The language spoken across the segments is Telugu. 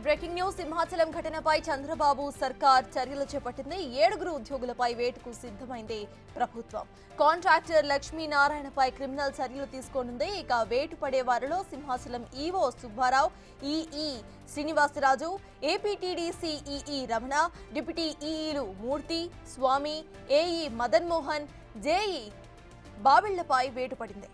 బ్రేకింగ్ న్యూస్ సింహాచలం ఘటనపై చంద్రబాబు సర్కార్ చర్యలు చేపట్టింది. 7 ఉద్యోగులపై వేటుకు సిద్ధమైంది ప్రభుత్వం. కాంట్రాక్టర్ లక్ష్మీనారాయణపై క్రిమినల్ చర్యలు తీసుకోనుంది. ఇక వేటు పడే వారిలో Simhachalam EO Subbarao, EE Srinivasaraju, APTDC EE Ramana, deputy ఈఈలు మూర్తి, స్వామి, ఏఈ మదన్ మోహన్, జేఈ బావిళ్లపై వేటు పడింది.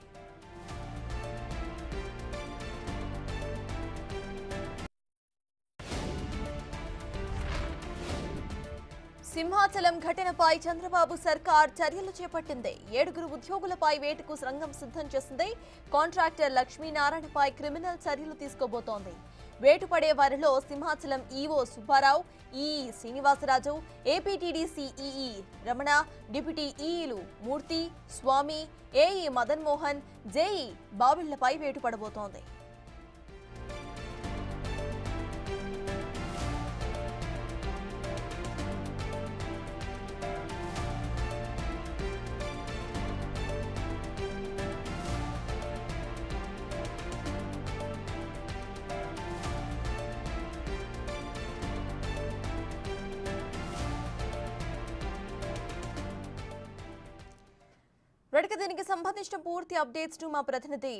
సింహాచలం ఘటనపై చంద్రబాబు సర్కార్ చర్యలు చేపట్టింది. 7 ఉద్యోగులపై వేటుకు రంగం సిద్ధం చేసింది. కాంట్రాక్టర్ లక్ష్మీనారాయణపై క్రిమినల్ చర్యలు తీసుకోబోతోంది. వేటు పడే వారిలో Simhachalam EO Subbarao, EE Srinivasaraju, APTDC EE Ramana, deputy ఈఈలు మూర్తి, స్వామి, ఏఈ మదన్ మోహన్, జేఈ బావిళ్లపై వేటు పడబోతోంది. దీనికి సంబంధించిన పూర్తి అప్డేట్స్ మా ప్రతినిధి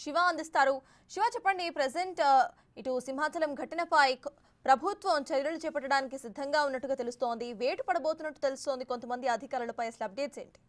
శివ అందిస్తారు. శివ, చెప్పండి, ప్రెసెంట్ ఇటు సింహాచలం ఘటనపై ప్రభుత్వం చర్యలు చేపట్టడానికి సిద్ధంగా ఉన్నట్టుగా తెలుస్తోంది. వేటు పడబోతున్నట్టు తెలుస్తోంది కొంతమంది అధికారులపై. అసలు అప్డేట్స్ ఏంటి?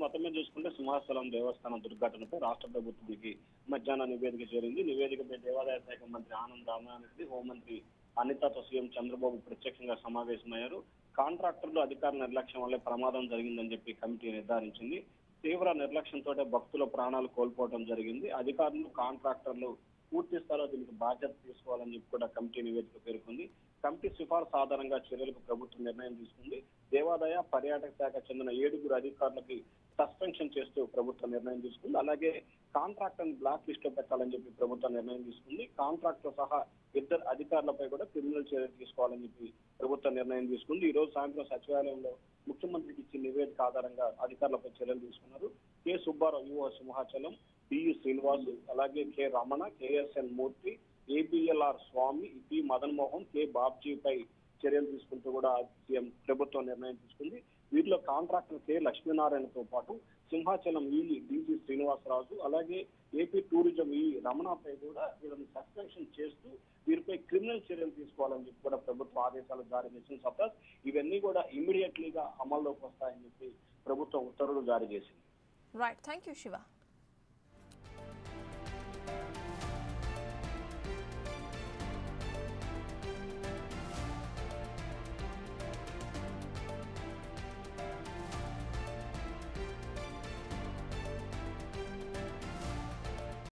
మొత్తమే చూసుకుంటే సింహాచలం దేవస్థానం దుర్ఘటనపై రాష్ట్ర ప్రభుత్వానికి మధ్యాహ్నం నివేదిక చేరింది. నివేదికపై దేవాదాయ శాఖ మంత్రి ఆనం రామనారాయణ, హోంమంత్రి అనితతో సీఎం చంద్రబాబు ప్రత్యక్షంగా సమావేశమయ్యారు. కాంట్రాక్టర్లు అధికార నిర్లక్ష్యం వల్లే ప్రమాదం జరిగిందని చెప్పి కమిటీ నిర్ధారించింది. తీవ్ర నిర్లక్ష్యంతో భక్తుల ప్రాణాలు కోల్పోవడం జరిగింది. అధికారులు, కాంట్రాక్టర్లు పూర్తి స్థాయిలో దీనికి బాధ్యత తీసుకోవాలని చెప్పి కూడా కమిటీ నివేదిక పేర్కొంది. కమిటీ సిఫార్సు ఆధారంగా చర్యలకు ప్రభుత్వం నిర్ణయం తీసుకుంది. దేవాదాయ, పర్యాటక శాఖ చెందిన 7 అధికారులకి సస్పెన్షన్ చేస్తూ ప్రభుత్వం నిర్ణయం తీసుకుంది. అలాగే కాంట్రాక్టర్ బ్లాక్ లిస్ట్ లో పెట్టాలని చెప్పి ప్రభుత్వం నిర్ణయం తీసుకుంది. కాంట్రాక్టర్ సహా 2 అధికారులపై కూడా క్రిమినల్ చర్యలు తీసుకోవాలని చెప్పి ప్రభుత్వం నిర్ణయం తీసుకుంది. ఈ రోజు సాయంత్రం సచివాలయంలో ముఖ్యమంత్రికి ఇచ్చిన నివేదిక ఆధారంగా అధికారులపై చర్యలు తీసుకున్నారు. K Subbarao EO Simhachalam, BE Srinivas, అలాగే K Ramana, KSN Murthy, ABLR Swamy, P Madan Mohan, K బాబ్జీపై చర్యలు తీసుకుంటూ కూడా సీఎం ప్రభుత్వం నిర్ణయం తీసుకుంది. వీరిలో కాంట్రాక్టర్ కె లక్ష్మీనారాయణతో పాటు సింహాచలం ఈఈ డిజి శ్రీనివాసరాజు, అలాగే ఏపీ టూరిజం ఈ రమణపై కూడా వీళ్ళని సస్పెన్షన్ చేస్తూ వీరిపై క్రిమినల్ చర్యలు తీసుకోవాలని చెప్పి కూడా ప్రభుత్వ ఆదేశాలు జారీ చేసిన సప్తాస్ ఇవన్నీ కూడా ఇమ్మీడియట్లీగా అమల్లోకి వస్తాయని చెప్పి ప్రభుత్వం ఉత్తర్వులు జారీ చేసింది. Right, thank you Shiva.